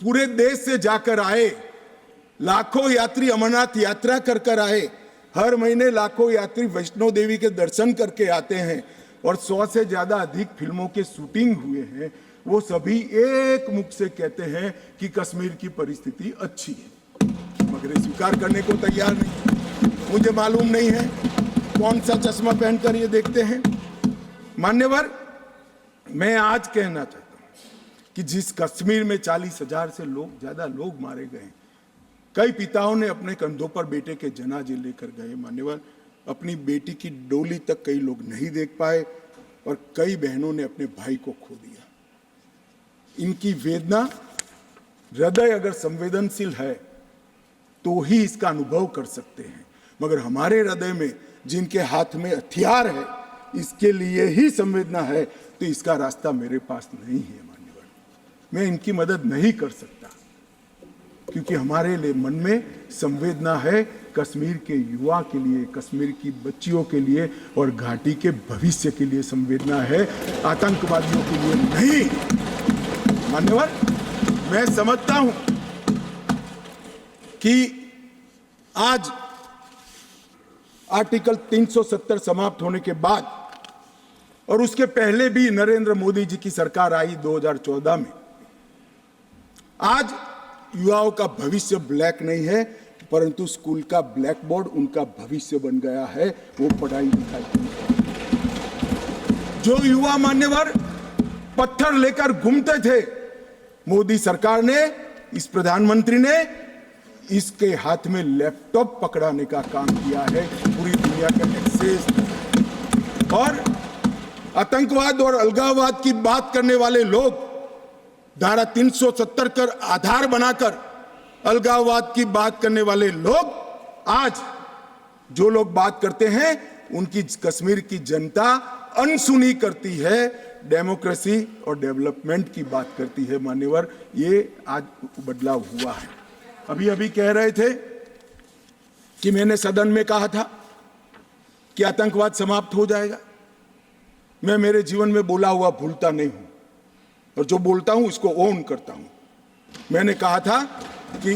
पूरे देश से जाकर आए, लाखों यात्री अमरनाथ यात्रा कर कर आए, हर महीने लाखों यात्री वैष्णो देवी के दर्शन करके आते हैं, और 100 से ज्यादा अधिक फिल्मों के शूटिंग हुए हैं, वो सभी एक मुख से कहते हैं कि कश्मीर की परिस्थिति अच्छी है, मगर स्वीकार करने को तैयार नहीं। मुझे मालूम नहीं है कौन सा चश्मा पहनकर ये देखते हैं। मान्यवर, मैं आज कहना चाहता हूं कि जिस कश्मीर में 40,000 से ज्यादा लोग मारे गए, कई पिताओं ने अपने कंधों पर बेटे के जनाजे लेकर गए। मान्यवर, अपनी बेटी की डोली तक कई लोग नहीं देख पाए, और कई बहनों ने अपने भाई को खो दिया। इनकी वेदना, हृदय अगर संवेदनशील है तो ही इसका अनुभव कर सकते हैं, मगर हमारे हृदय में जिनके हाथ में हथियार है इसके लिए ही संवेदना है, तो इसका रास्ता मेरे पास नहीं है मान्यवर। मैं इनकी मदद नहीं कर सकता, क्योंकि हमारे लिए मन में संवेदना है कश्मीर के युवा के लिए, कश्मीर की बच्चियों के लिए और घाटी के भविष्य के लिए संवेदना है, आतंकवादियों के लिए नहीं। मान्यवर, मैं समझता हूं कि आज आर्टिकल 370 समाप्त होने के बाद और उसके पहले भी नरेंद्र मोदी जी की सरकार आई 2014 में, आज युवाओं का भविष्य ब्लैक नहीं है, परंतु स्कूल का ब्लैक बोर्ड उनका भविष्य बन गया है, वो पढ़ाई लिखाई। जो युवा मान्यवर पत्थर लेकर घूमते थे, मोदी सरकार ने, इस प्रधानमंत्री ने इसके हाथ में लैपटॉप पकड़ाने का काम किया है, पूरी दुनिया का एक्सेस। और आतंकवाद और अलगाववाद की बात करने वाले लोग धारा 370 कर आधार बनाकर अलगाववाद की बात करने वाले लोग, आज जो लोग बात करते हैं उनकी कश्मीर की जनता अनसुनी करती है, डेमोक्रेसी और डेवलपमेंट की बात करती है मान्यवर। ये आज बदलाव हुआ है। अभी अभी कह रहे थे कि मैंने सदन में कहा था कि आतंकवाद समाप्त हो जाएगा। मैं मेरे जीवन में बोला हुआ भूलता नहीं हूं, और जो बोलता हूं उसको ओन करता हूं। मैंने कहा था कि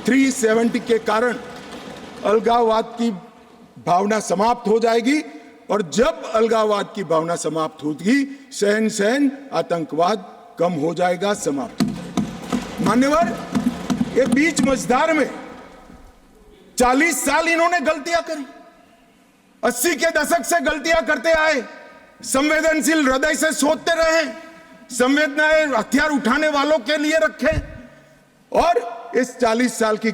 370 के कारण अलगाववाद की भावना समाप्त हो जाएगी, और जब अलगाववाद की भावना समाप्त होगी, सहन सहन आतंकवाद कम हो जाएगा, समाप्त हो जाएगा। मान्यवर, ये बीच मझधार में 40 साल इन्होंने गलतियां करी, 80 के दशक से गलतियां करते आए, संवेदनशील हृदय से सोचते रहे, संवेदनाएं हथियार उठाने वालों के लिए रखे, और इस 40 साल की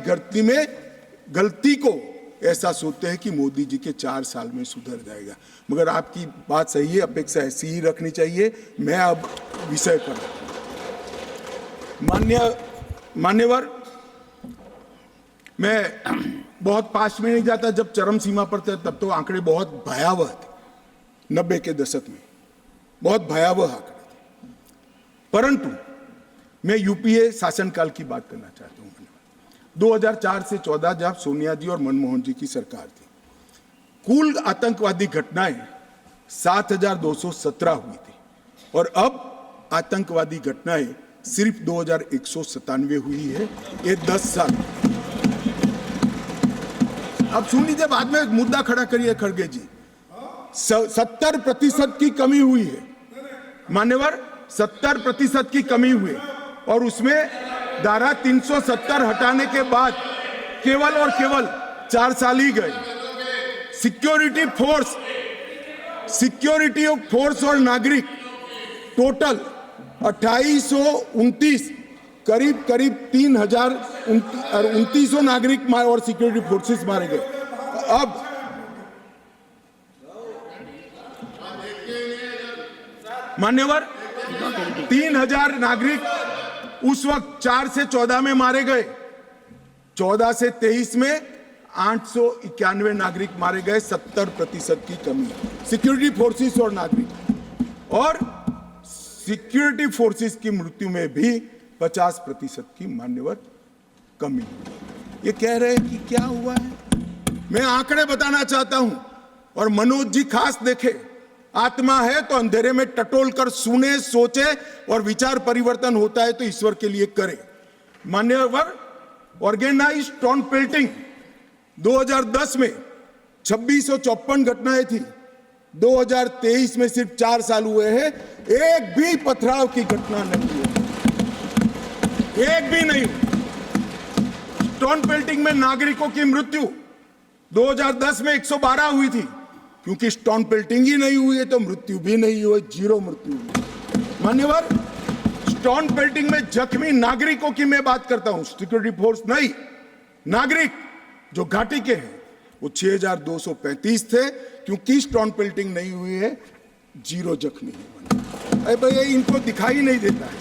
गलती को ऐसा सोचते हैं कि मोदी जी के 4 साल में सुधर जाएगा। मगर आपकी बात सही है, अपेक्षा ऐसी ही रखनी चाहिए। मैं अब विषय पर मान्यवर, मैं बहुत पास में नहीं जाता। जब चरम सीमा पर थे तब तो आंकड़े बहुत भयावह थे, 90 के दशक में बहुत भयावह आंकड़े थे, परंतु मैं यूपीए शासनकाल की बात करना चाहता हूं। 2004 से 14 जब सोनिया जी और मनमोहन जी की सरकार थी, कुल आतंकवादी घटनाएं 7,217 हुई थी, और अब आतंकवादी घटनाएं सिर्फ 2,197 हुई है। ये 10 साल। अब सुन लीजिए, बाद में मुद्दा खड़ा करिए खड़गे जी। 70% की कमी हुई है मान्यवर, 70% की कमी हुई, और उसमें धारा 370 हटाने के बाद केवल और केवल 4 साल ही गए। सिक्योरिटी फोर्स और नागरिक टोटल 2829, करीब 3,2900 नागरिक और सिक्योरिटी फोर्सेस मारे गए। अब मान्यवर 3,000 नागरिक उस वक्त 4 से 14 में मारे गए, 14 से 23 में 891 नागरिक मारे गए, 70% की कमी। सिक्योरिटी फोर्सेस और नागरिक, और सिक्योरिटी फोर्सेस की मृत्यु में भी 50% की मान्यवर कमी। ये कह रहे हैं कि क्या हुआ है। मैं आंकड़े बताना चाहता हूं, और मनोज जी खास देखे। आत्मा है तो अंधेरे में टटोल कर सुने, सोचे, और विचार परिवर्तन होता है तो ईश्वर के लिए करे। मान्यवर, ऑर्गेनाइज्ड टाउन पेल्टिंग 2010 में 2654 घटनाएं थी, 2023 में सिर्फ 4 साल हुए हैं, एक भी पथराव की घटना नहीं हुई, एक भी नहीं। स्टोन पेल्टिंग में नागरिकों की मृत्यु 2010 में 112 हुई थी, क्योंकि स्टोन पेल्टिंग ही नहीं हुई है तो मृत्यु भी नहीं हुई, 0 मृत्यु हुई। मान्यवर, स्टोन पेल्टिंग में जख्मी नागरिकों की मैं बात करता हूं, सिक्योरिटी फोर्स नहीं, नागरिक जो घाटी के हैं, वो 6,235 थे, क्योंकि स्टोन पेल्टिंग नहीं हुई है, 0 जख्मी है। अरे भैया, इनको दिखाई नहीं देता है।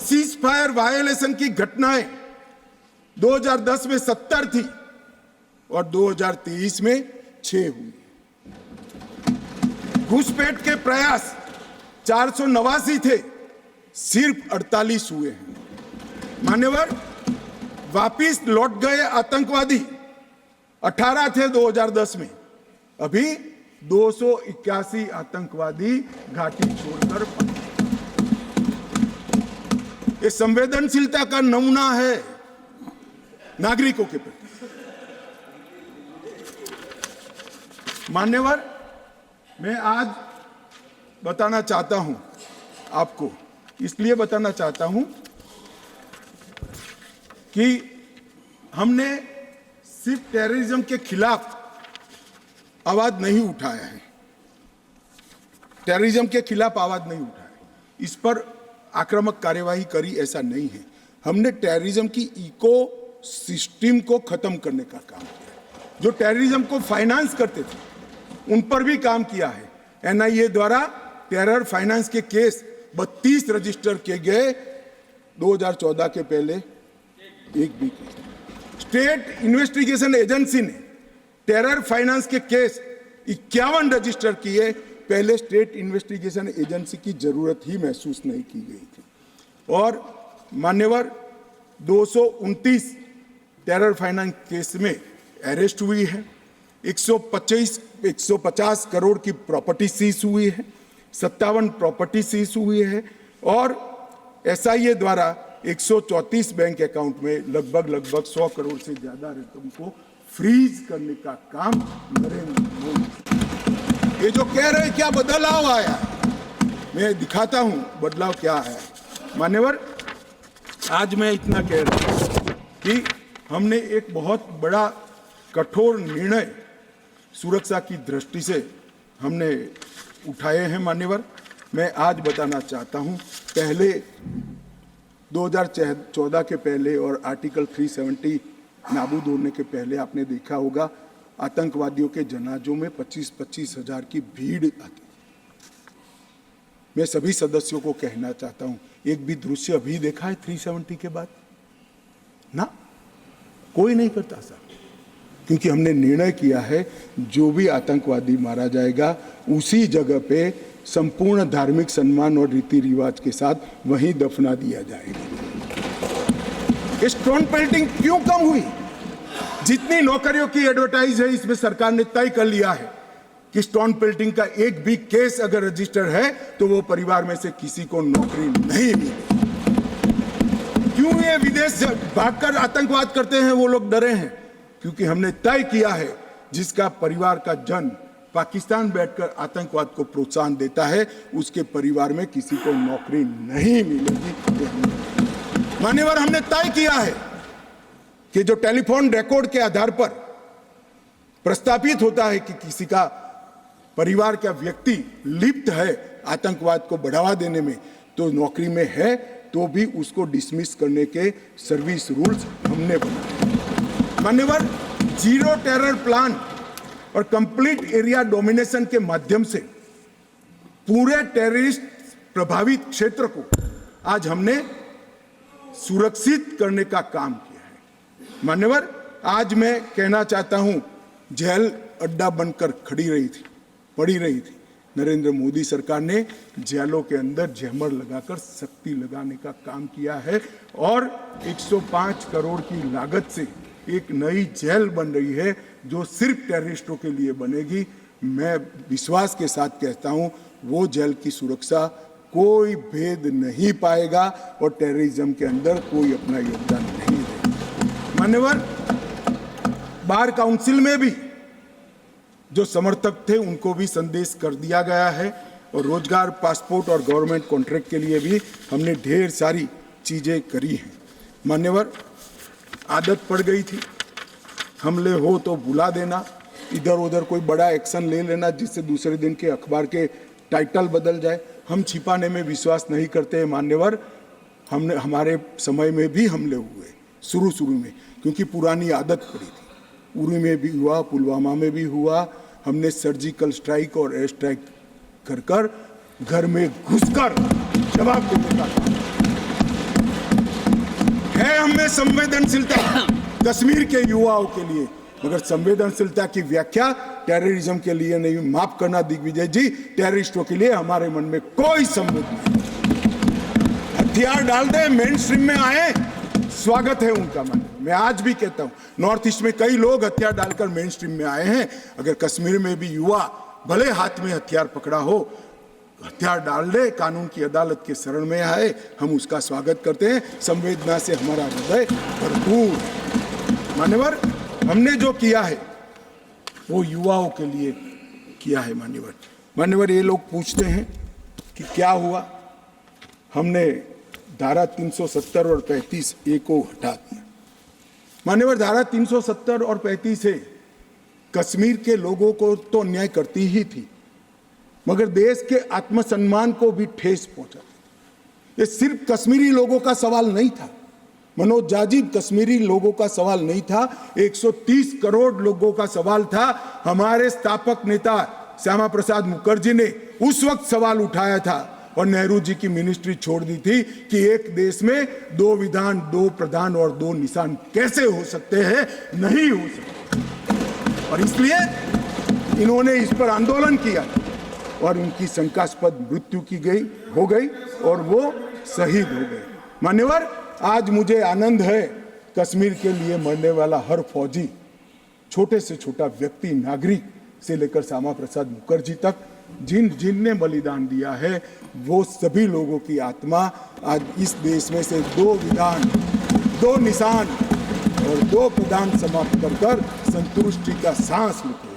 सीज फायर वायोलेशन की घटनाएं 2010 में 70 थी और 2023 में 6 हुई। घुसपैठ के प्रयास 489 थे, सिर्फ 48 हुए हैं। मान्यवर, वापिस लौट गए आतंकवादी 18 थे 2010 में, अभी 281 आतंकवादी घाटी छोड़कर भागे। ये संवेदनशीलता का नमूना है नागरिकों के प्रति। मान्यवर, मैं आज बताना चाहता हूं आपको, इसलिए बताना चाहता हूं कि हमने सिर्फ टेररिज्म के खिलाफ आवाज नहीं उठाया है, टेररिज्म के खिलाफ आवाज नहीं उठाया, इस पर आक्रामक कार्यवाही करी, ऐसा नहीं है। हमने टेररिज्म की इको सिस्टम को खत्म करने का काम किया। जो टेररिज्म को फाइनेंस करते थे उन पर भी काम किया है। एनआईए द्वारा टेरर फाइनेंस के केस 32 रजिस्टर किए गए 2014 के पहले, एक भी केस। स्टेट इन्वेस्टिगेशन एजेंसी ने टेरर फाइनेंस के केस 51 रजिस्टर किए, पहले स्टेट इन्वेस्टिगेशन एजेंसी की जरूरत ही महसूस नहीं की गई थी। और मान्यवर, 229 टेरर फाइनेंस केस में अरेस्ट हुई है, 150 करोड़ की प्रॉपर्टी सीज हुई है, 57 प्रॉपर्टी सीज हुई है और एसआईए द्वारा 134 बैंक अकाउंट में लगभग 100 करोड़ से ज्यादा रकम को फ्रीज करने का काम नरेंद्र मोदी। ये जो कह रहे हैं क्या बदलाव आया, मैं दिखाता हूं बदलाव क्या है। मान्यवर, आज मैं इतना कह रहा हूं कि हमने एक बहुत बड़ा कठोर निर्णय सुरक्षा की दृष्टि से हमने उठाए हैं। मान्यवर, मैं आज बताना चाहता हूं, पहले 2014 के पहले और आर्टिकल 370 नाबूद होने के पहले आपने देखा होगा आतंकवादियों के जनाजों में 25-25 हजार की भीड़ आती। मैं सभी सदस्यों को कहना चाहता हूं, एक भी दृश्य अभी देखा है 370 के बाद? ना, कोई नहीं करता साहब, क्योंकि हमने निर्णय किया है जो भी आतंकवादी मारा जाएगा उसी जगह पे संपूर्ण धार्मिक सम्मान और रीति रिवाज के साथ वहीं दफना दिया जाएगा। ये स्टोन पेल्टिंग क्यों कम हुई? जितनी नौकरियों की एडवर्टाइज है इसमें सरकार ने तय कर लिया है कि स्टोन पेल्टिंग का एक भी केस अगर रजिस्टर है तो वो परिवार में से किसी को नौकरी नहीं मिलेगी। क्यों ये विदेश भागकर आतंकवाद करते हैं वो लोग डरे हैं? क्योंकि हमने तय किया है जिसका परिवार का जन पाकिस्तान बैठकर आतंकवाद को प्रोत्साहन देता है उसके परिवार में किसी को नौकरी नहीं मिलेगी। मान्यवर, हमने तय किया है कि जो टेलीफोन रिकॉर्ड के आधार पर प्रस्तापित होता है कि किसी का परिवार का व्यक्ति लिप्त है आतंकवाद को बढ़ावा देने में, तो नौकरी में है तो भी उसको डिसमिस करने के सर्विस रूल्स हमने बनाए। मान्यवर, जीरो टेरर प्लान और कंप्लीट एरिया डोमिनेशन के माध्यम से पूरे टेररिस्ट प्रभावित क्षेत्र को आज हमने सुरक्षित करने का काम किया है। मान्यवर, आज मैं कहना चाहता हूं, जेल अड्डा बनकर पड़ी रही थी। नरेंद्र मोदी सरकार ने जेलों के अंदर जैमर लगाकर सख्ती लगाने का काम किया है और 105 करोड़ की लागत से एक नई जेल बन रही है जो सिर्फ टेररिस्टों के लिए बनेगी। मैं विश्वास के साथ कहता हूं, वो जेल की सुरक्षा कोई भेद नहीं पाएगा और टेररिज्म के अंदर कोई अपना योगदान नहीं देगा। मान्यवर, बार काउंसिल में भी जो समर्थक थे उनको भी संदेश कर दिया गया है और रोजगार, पासपोर्ट और गवर्नमेंट कॉन्ट्रैक्ट के लिए भी हमने ढेर सारी चीजें करी हैं। मान्यवर, आदत पड़ गई थी, हमले हो तो बुला देना, इधर उधर कोई बड़ा एक्शन ले लेना जिससे दूसरे दिन के अखबार के टाइटल बदल जाए। हम छिपाने में विश्वास नहीं करते हैं। मान्यवर, हमारे समय में भी हमले हुए शुरू में, क्योंकि पुरानी आदत पड़ी थी। उरी में भी हुआ, पुलवामा में भी हुआ। हमने सर्जिकल स्ट्राइक और एयर स्ट्राइक कर घर में घुसकर जवाब देने का काम। नाम में संवेदनशीलता कश्मीर के युवाओं के लिए, मगर संवेदनशीलता की व्याख्या टेररिज्म के लिए नहीं। माफ करना दिग्विजय जी, टेररिस्टों के लिए हमारे मन में कोई संबंध नहीं। हथियार डाल दे, मेन स्ट्रीम में आए, स्वागत है उनका। मैं आज भी कहता हूं, नॉर्थ ईस्ट में कई लोग हथियार डालकर मेन स्ट्रीम में आए हैं। अगर कश्मीर में भी युवा भले हाथ में हथियार पकड़ा हो, हथियार डाल दे, कानून की अदालत के शरण में आए, हम उसका स्वागत करते हैं। संवेदना से हमारा हृदय भरपूर। मान्यवर, हमने जो किया है वो युवाओं के लिए किया है। मान्यवर, ये लोग पूछते हैं कि क्या हुआ, हमने धारा 370 और 35 ए को हटा दिया। मान्यवर, धारा 370 और 35 से कश्मीर के लोगों को तो अन्याय करती ही थी, मगर देश के आत्मसम्मान को भी ठेस पहुंचा। ये सिर्फ कश्मीरी लोगों का सवाल नहीं था, मनोज जाजिब, कश्मीरी लोगों का सवाल नहीं था, 130 करोड़ लोगों का सवाल था। हमारे स्थापक नेता श्यामा प्रसाद मुखर्जी ने उस वक्त सवाल उठाया था और नेहरू जी की मिनिस्ट्री छोड़ दी थी कि एक देश में 2 विधान, 2 प्रधान और 2 निशान कैसे हो सकते हैं, नहीं हो सकते। और इसलिए इन्होंने इस पर आंदोलन किया और उनकी शंकास्पद मृत्यु हो गई और वो शहीद हो गए। मान्यवर, आज मुझे आनंद है, कश्मीर के लिए मरने वाला हर फौजी, छोटे से छोटा व्यक्ति, नागरिक से लेकर श्यामा प्रसाद मुखर्जी तक, जिनने बलिदान दिया है, वो सभी लोगों की आत्मा आज इस देश में से 2 विधान, 2 निशान और 2 प्रधान समाप्त कर संतुष्टि का सांस लेते।